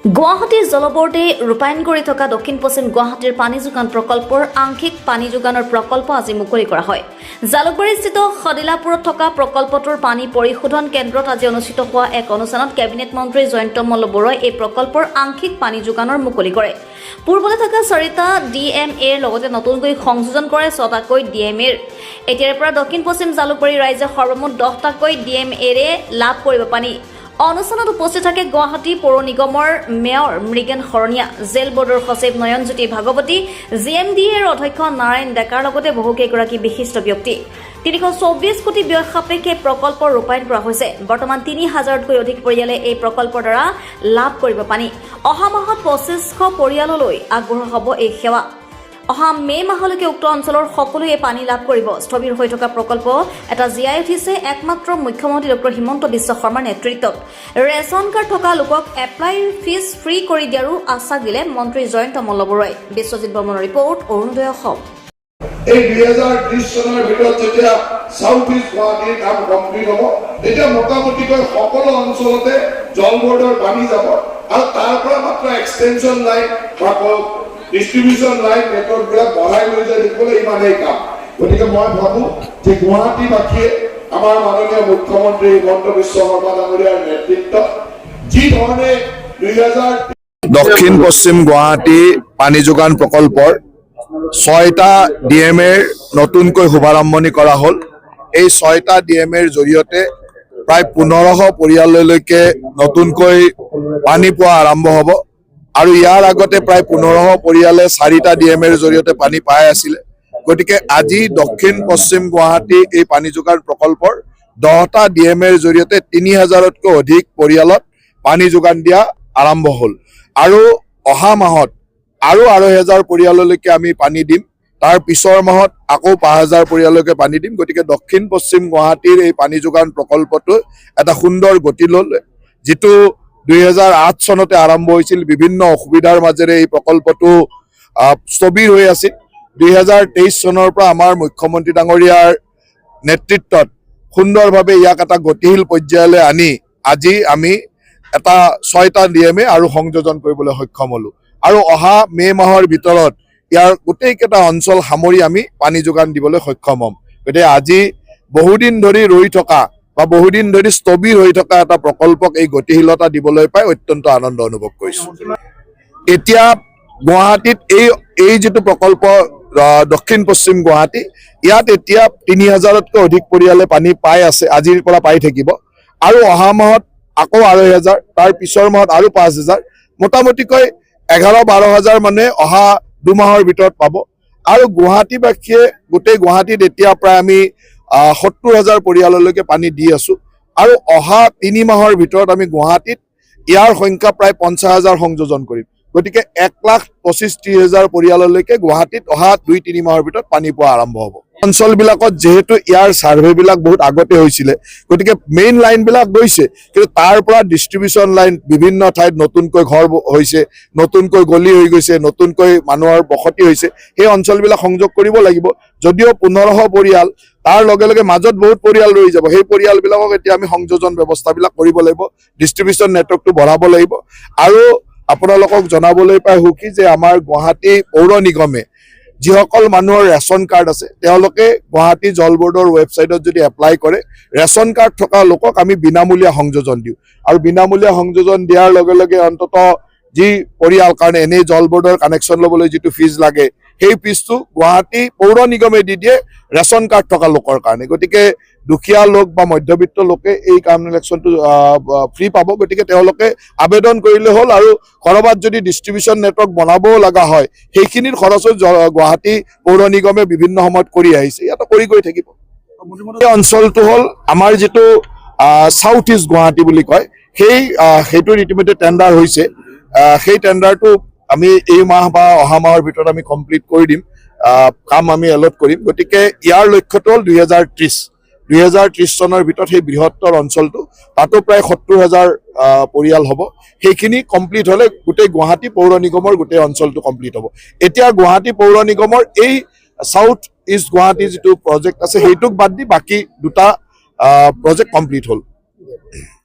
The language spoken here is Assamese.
গুৱাহাটীৰ জলবৰ্ডে ৰূপায়ণ কৰি থকা দক্ষিণ পশ্চিম গুৱাহাটীৰ পানী যোগান প্ৰকল্পৰ আংশিক পানী যোগানৰ প্ৰকল্প আজি মুকলি কৰা হয়। জালুকবাৰীস্থিত সদিলাপুৰত থকা প্ৰকল্পটোৰ পানী পৰিশোধন কেন্দ্ৰত আজি অনুষ্ঠিত হোৱা এক অনুষ্ঠানত কেবিনেট মন্ত্ৰী জয়ন্ত মল্ল বৰুৱাই এই প্ৰকল্পৰ আংশিক পানী যোগানৰ মুকলি কৰে। পূৰ্বতে থকা 4টা DMAৰ লগতে নতুনকৈ সংযোজন কৰে 6টাকৈ DMAৰ। এতিয়াৰ পৰা দক্ষিণ পশ্চিম জালুকবাৰী ৰাইজে সৰ্বমুঠ 10টাকৈ DMAৰে লাভ কৰিব পানী। অনুষ্ঠানত উপস্থিত থাকে গুৱাহাটী পৌৰ নিগমৰ মেয়ৰ মৃগেন শৰণীয়া, জেল বোৰ্ডৰ সচিব নয়নজ্যোতি ভাগৱতী, GMDAৰ অধ্যক্ষ নাৰায়ণ ডেকাৰ লগতে বহুকেইগৰাকী বিশিষ্ট ব্যক্তি। 324 কোটি ব্যয় সাপেক্ষে প্ৰকল্প ৰূপায়ণ কৰা হৈছে। বৰ্তমান 3000তকৈ অধিক পৰিয়ালে এই প্ৰকল্পৰ দ্বাৰা লাভ কৰিব পানী। অহা মাহত 2500 পৰিয়াললৈ আগবঢ়োৱা হ'ব এই সেৱা। অহা মে মাহলৈকে উক্ত অঞ্চলৰ সকলোৱে পানী লাভ কৰিব। স্থবিৰ হৈ থকা প্ৰকল্প এটা জীয়াই উঠিছে একমাত্ৰ মুখ্যমন্ত্ৰী ডক্টৰ হিমন্ত বিশ্ব শৰ্মাৰ নেতৃত্বত। ৰেচন কাৰ্ড থকা লোকক এপ্লাই ফিজ ফ্ৰী কৰি দিয়াৰো আশ্বাস দিলে মন্ত্ৰী জয়ন্ত মল্ল বৰুৱাই। বিশ্বজিৎ বৰ্মনৰ ৰিপৰ্ট, অৰুণোদয় অসম। এই 2030 চনৰ ভিতৰত যেতিয়া সাউথ ইষ্ট গুৱাহাটীৰ কাম কমপ্লিট হ'ব, তেতিয়া মোটামুটিকৈ সকলো অঞ্চলতে জল বৰ্ডৰ পানী যাব আৰু তাৰ পৰা মাত্ৰ এক্সটেনশ্যন লাইন বা ডিস্ট্ৰিবিউশন লাইন নেটৱৰ্কবিলাক বঢ়াই লৈ যায় দেখিবলৈ ইমানেই কাম। গতিকে মই ভাবোঁ যে গুৱাহাটীবাসীয়ে আমাৰ মাননীয় মুখ্যমন্ত্ৰী হিমন্ত বিশ্ব শৰ্মা ডাঙৰীয়াৰ নেতৃত্বত যি ধৰণে 2000 দক্ষিণ পশ্চিম গুৱাহাটী পানী যোগান প্ৰকল্পৰ 6টা DMAৰ নতুনকৈ শুভাৰম্ভণি কৰা হ'ল। এই 6টা DMAৰ জৰিয়তে প্ৰায় 1500 পৰিয়াললৈকে নতুনকৈ পানী পোৱা আৰম্ভ হ'ব আৰু ইয়াৰ আগতে প্ৰায় 1500 পৰিয়ালে 4টা DMAৰ জৰিয়তে পানী পাই আছিলে। গতিকে আজি দক্ষিণ পশ্চিম গুৱাহাটী এই পানী যোগান প্ৰকল্পৰ 10টা DMAৰ জৰিয়তে 3000তকৈ অধিক পৰিয়ালত পানী যোগান দিয়া আৰম্ভ হ'ল আৰু অহা মাহত আৰু 2500 পৰিয়াললৈকে আমি পানী দিম। তাৰ পিছৰ মাহত আকৌ 5000 পৰিয়াললৈকে পানী দিম। গতিকে দক্ষিণ পশ্চিম গুৱাহাটীৰ এই পানী যোগান প্ৰকল্পটো এটা সুন্দৰ গতি ল'লে, যিটো 2008 চনতে আৰম্ভ হৈছিল। বিভিন্ন অসুবিধাৰ মাজেৰে এই প্ৰকল্পটো স্থবিৰ হৈ আছিল। 2023 চনৰ পৰা আমাৰ মুখ্যমন্ত্ৰী ডাঙৰীয়াৰ নেতৃত্বত সুন্দৰভাৱে ইয়াক এটা গতিশীল পৰ্যায়লৈ আনি আজি আমি এটা 6টা DMA আৰু সংযোজন কৰিবলৈ সক্ষম হ'লো আৰু অহা মে মাহৰ ভিতৰত ইয়াৰ গোটেইকেইটা অঞ্চল সামৰি আমি পানী যোগান দিবলৈ সক্ষম হ'ম। গতিকে আজি বহুদিন ধৰি ৰৈ থকা বা বহুদিন ধৰি স্থবিৰ হৈ থকা এটা প্ৰকল্পক এই গতিশীলতা দিবলৈ পাই অত্যন্ত আনন্দ অনুভৱ কৰিছোঁ। এতিয়া গুৱাহাটীত এই যিটো প্ৰকল্প দক্ষিণ পশ্চিম গুৱাহাটী, ইয়াত এতিয়া 3000তকৈ অধিক পৰিয়ালে পানী পাই আছে, আজিৰ পৰা পাই থাকিব আৰু অহা মাহত আকৌ 2500, তাৰ পিছৰ মাহত আৰু 5000, মোটামুটিকৈ 11-12 মানুহে অহা 2 মাহৰ ভিতৰত পাব। আৰু গুৱাহাটীবাসীয়ে গোটেই গুৱাহাটীত এতিয়া প্ৰায় আমি 70000 পৰিয়াললৈকে পানী দি আছো আৰু অহা 3 মাহৰ ভিতৰত আমি গুৱাহাটীত ইয়াৰ সংখ্যা প্ৰায় 50000 সংযোজন কৰিম। গতিকে 1,25,30,000 পৰিয়াললৈকে গুৱাহাটীত অহা 2-3 মাহৰ ভিতৰত পানী পোৱা আৰম্ভ হ'ব। অঞ্চলবিলাকত যিহেতু ইয়াৰ ছাৰ্ভেবিলাক বহুত আগতে হৈছিলে, গতিকে মেইন লাইনবিলাক গৈছে, কিন্তু তাৰ পৰা ডিষ্ট্ৰিবিউশ্যন লাইন বিভিন্ন ঠাইত নতুনকৈ ঘৰ হৈছে, নতুনকৈ গলি হৈ গৈছে, নতুনকৈ মানুহৰ বসতি হৈছে, সেই অঞ্চলবিলাক সংযোগ কৰিব লাগিব। যদিও 1500 পৰিয়াল, তাৰ লগে লগে মাজত বহুত পৰিয়াল ৰৈ যাব। সেই পৰিয়ালবিলাকক এতিয়া আমি সংযোজন ব্যৱস্থাবিলাক কৰিব লাগিব, ডিষ্ট্ৰিবিউশ্যন নেটৱৰ্কটো বঢ়াব লাগিব। আৰু আপোনালোকক জনাবলৈ পাই সুখী যে আমাৰ গুৱাহাটী পৌৰ নিগমে যিসকল মানুহৰ ৰেচন কাৰ্ড আছে, তেওঁলোকে গুৱাহাটী জল বোৰ্ডৰ ৱেবছাইটত যদি এপ্লাই কৰে, ৰেচন কাৰ্ড থকা লোকক আমি বিনামূলীয়া সংযোজন দিওঁ আৰু বিনামূলীয়া সংযোজন দিয়াৰ লগে লগে অন্তত যি পৰিয়াল, কাৰণে এনেই জল বোৰ্ডৰ কানেকশ্যন ল'বলৈ যিটো ফিজ লাগে, সেই ফিজটো গুৱাহাটী পৌৰ নিগমে দি দিয়ে ৰেচন কাৰ্ড থকা লোকৰ কাৰণে। গতিকে দুখীয়া লোক বা মধ্যবিত্ত লোকে এই কানেকশ্যনটো ফ্ৰী পাব। গতিকে তেওঁলোকে আবেদন কৰিলে হ'ল আৰু ক'ৰবাত যদি ডিষ্ট্ৰিবিউশ্যন নেটৱৰ্ক বনাবও লগা হয়, সেইখিনিৰ খৰচো গুৱাহাটী পৌৰ নিগমে বিভিন্ন সময়ত কৰি আহিছে, ইয়াতে কৰি গৈ থাকিব। এই অঞ্চলটো হ'ল আমাৰ যিটো সাউথ ইষ্ট গুৱাহাটী বুলি কয়, সেইটোৰ ইতিমধ্যে টেণ্ডাৰ হৈছে। সেই টেণ্ডাৰটো আমি এই মাহ বা অহা মাহৰ ভিতৰত আমি কমপ্লিট কৰি দিম, কাম আমি এলট কৰিম। গতিকে ইয়াৰ লক্ষ্যটো হ'ল 2030 চনৰ ভিতৰত সেই বৃহত্তৰ অঞ্চলটো, তাতো প্ৰায় 70000 পৰিয়াল হ'ব। সেইখিনি কমপ্লিট হ'লে গোটেই গুৱাহাটী পৌৰ নিগমৰ গোটেই অঞ্চলটো কমপ্লিট হ'ব। এতিয়া গুৱাহাটী পৌৰ নিগমৰ এই সাউথ ইষ্ট গুৱাহাটী যিটো প্ৰজেক্ট আছে, সেইটোক বাদ দি বাকী 2টা প্ৰজেক্ট কমপ্লিট হ'ল।